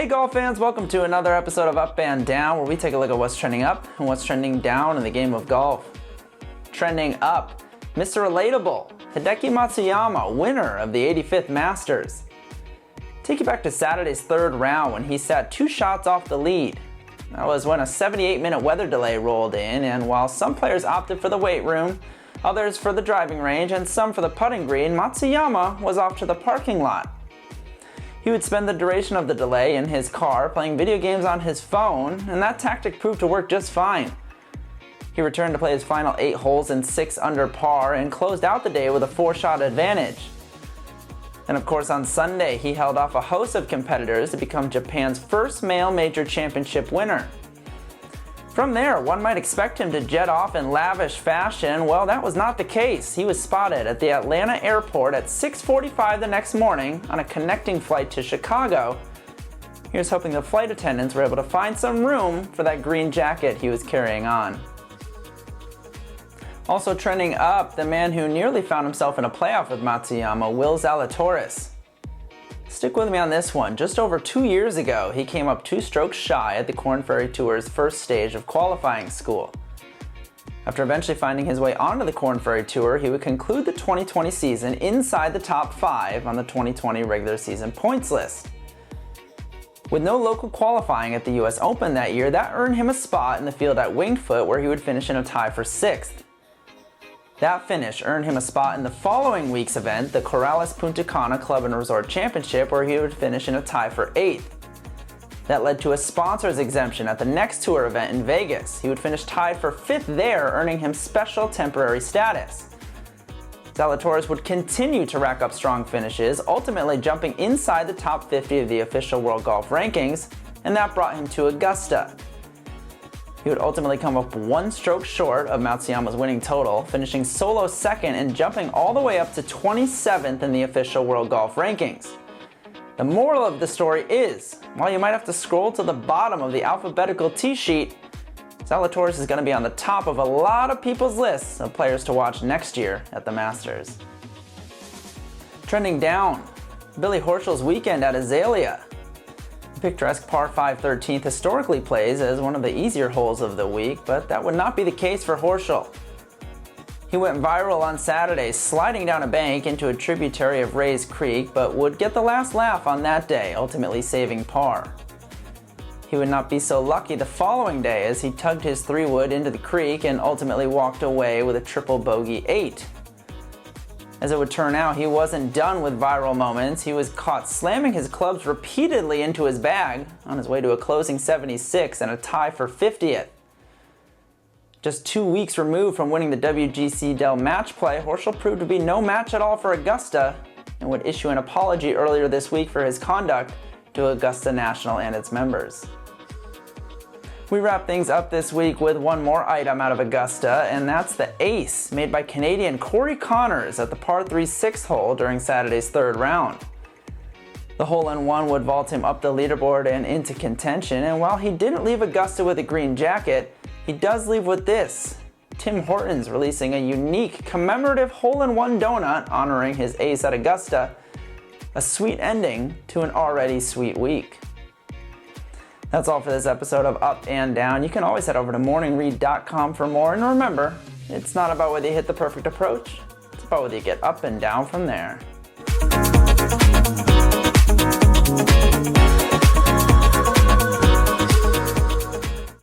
Hey golf fans, welcome to another episode of Up and Down, where we take a look at what's trending up and what's trending down in the game of golf. Trending up, Mr. Relatable, Hideki Matsuyama, winner of the 85th Masters. Take you back to Saturday's third round when he sat 2 shots off the lead. That was when a 78-minute weather delay rolled in, and while some players opted for the weight room, others for the driving range, and some for the putting green, Matsuyama was off to the parking lot. He would spend the duration of the delay in his car playing video games on his phone, and that tactic proved to work just fine. He returned to play his final 8 holes in 6 under par and closed out the day with a 4-shot advantage. And of course on Sunday, he held off a host of competitors to become Japan's first male major championship winner. From there, one might expect him to jet off in lavish fashion. Well, that was not the case. He was spotted at the Atlanta airport at 6:45 the next morning on a connecting flight to Chicago. Here's hoping the flight attendants were able to find some room for that green jacket he was carrying on. Also trending up, the man who nearly found himself in a playoff with Matsuyama, Zalatoris. Stick with me on this one. Just over 2 years ago, he came up 2 strokes shy at the Korn Ferry Tour's first stage of qualifying school. After eventually finding his way onto the Korn Ferry Tour, he would conclude the 2020 season inside the top 5 on the 2020 regular season points list. With no local qualifying at the US Open that year, that earned him a spot in the field at Winged Foot, where he would finish in a tie for 6th. That finish earned him a spot in the following week's event, the Corrales Punta Cana Club and Resort Championship, where he would finish in a tie for 8th. That led to a sponsor's exemption at the next tour event in Vegas. He would finish tied for 5th there, earning him special temporary status. Zalatoris would continue to rack up strong finishes, ultimately jumping inside the top 50 of the official World Golf Rankings, and that brought him to Augusta. He would ultimately come up 1 stroke short of Matsuyama's winning total, finishing solo 2nd and jumping all the way up to 27th in the official World Golf Rankings. The moral of the story is, while you might have to scroll to the bottom of the alphabetical tee sheet, Zalatoris is going to be on the top of a lot of people's lists of players to watch next year at the Masters. Trending down, Billy Horschel's weekend at Azalea. The picturesque par 5 13th historically plays as one of the easier holes of the week, but that would not be the case for Horschel. He went viral on Saturday, sliding down a bank into a tributary of Rays Creek, but would get the last laugh on that day, ultimately saving par. He would not be so lucky the following day as he tugged his 3-wood into the creek and ultimately walked away with a triple bogey 8. As it would turn out, he wasn't done with viral moments. He was caught slamming his clubs repeatedly into his bag on his way to a closing 76 and a tie for 50th. Just 2 weeks removed from winning the WGC Dell Match play, Horschel proved to be no match at all for Augusta and would issue an apology earlier this week for his conduct to Augusta National and its members. We wrap things up this week with one more item out of Augusta, and that's the ace made by Canadian Corey Connors at the par 3 6th hole during Saturday's 3rd round. The hole-in-one would vault him up the leaderboard and into contention, and while he didn't leave Augusta with a green jacket, he does leave with this: Tim Hortons releasing a unique commemorative hole-in-one donut honoring his ace at Augusta, a sweet ending to an already sweet week. That's all for this episode of Up and Down. You can always head over to morningread.com for more. And remember, it's not about whether you hit the perfect approach, it's about whether you get up and down from there.